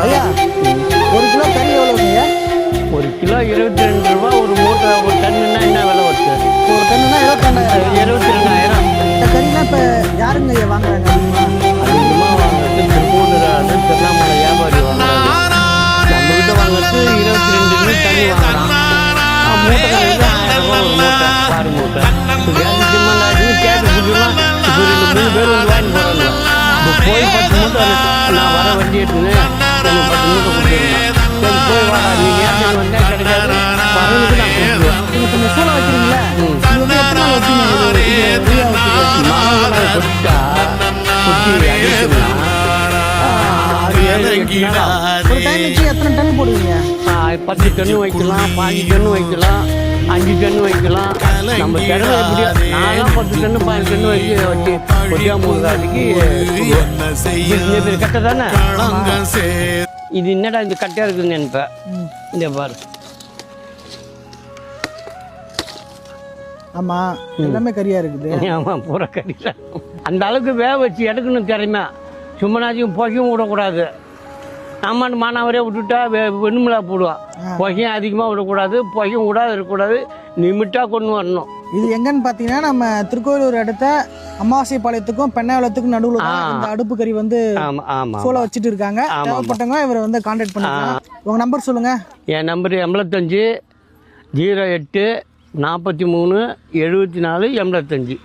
ஐயா 1 கிலோ கறி எவ்வளோங்க? 1 கிலோ 22 ரூபா. ஒரு மூட்டை ஒரு டன்னுன்னா என்ன விலை வருது? ஒரு டன்னுனா 22,000. 22,000. இந்த கறினா இப்போ யாருங்க ஐயா வாங்குறாங்க அதிகமாக வாங்குறது திருப்பூர் திருவண்ணாமலை வியாபாரி வாங்குறாங்க. நம்மகிட்ட வாங்குறது 22 தண்ணி வாங்கலாம். மூட்டை கணக்கில் 1000 ரூபா ஒரு மூட்டை, பாரு மூட்டை. கேஸ் டிமாண்ட் ஆகிடுது. கேட்டு பிடிக்கலாம். இப்போ 2 3 பேர் வந்து வாங்கி போகிறாங்க. இப்போ போய் 10 மூட்டை நான் வர வண்டி எடுத்துன்னு எனக்கு 10 மூட்டை கொடுத்துருந்தேன். சரி போய் வாடா, நீ நேரத்துக்கு வந்தால் கிடைக்காது, வரவனுக்கு நான் கொடுத்துருவேன். நீங்கள் கொஞ்சம் சூழ வைக்கிறீங்களா? இது வந்து எத்தனை நாள் வச்சுங்க? மாலை கொடுத்தா குட்டி அடிச்சுக்கலாம். அது 7-8 நாள். ஒரு டைம் வச்சு எத்தனை டன் போடுவீங்க? 10 டன்னு வைக்கலாம், 15 டன்னு வைக்கலாம், 5 டன்னு வைக்கலாம். நம்ம திறமை எப்படியோ. நான்லாம் 10 டன்னு 15 டன்னு வச்சு கொட்டியா 3 காட்டுக்கு கட்டை தானே. இது என்னடா இந்த கட்டையாக இருக்குதுன்னு நினைப்பேன். இந்த பாரு. ஆமாம், எல்லாமே கறியாக இருக்குது. ஆமாம், பூரா கறியில் அந்த அளவுக்கு வேக வச்சு எடுக்கணும் திறமை. சும்மனாச்சும் புகையும் விடக்கூடாது. நம்மாண்டு மானாவரே விட்டுட்டா வெண்ணுமிளா போடுவான். புகையும் அதிகமாக விடக்கூடாது, புகையும் விடாது இருக்கக்கூடாது. லிமிட்டாக கொண்டு வரணும். இது எங்கன்னு பார்த்தீங்கன்னா நம்ம திருக்கோயிலூர் அடுத்த அமாவாசைபாளையத்துக்கும் பெண்ணாவளத்துக்கும் நடுவில் தான் இந்த அடுப்பு கறி வந்து சோள வச்சுட்டு இருக்காங்க. தேவைப்பட்டவங்க இவரை வந்து கான்டாக்ட் பண்ணிக்கலாம். உங்கள் நம்பர் சொல்லுங்கள். என் நம்பர் 85 08 43 74 85.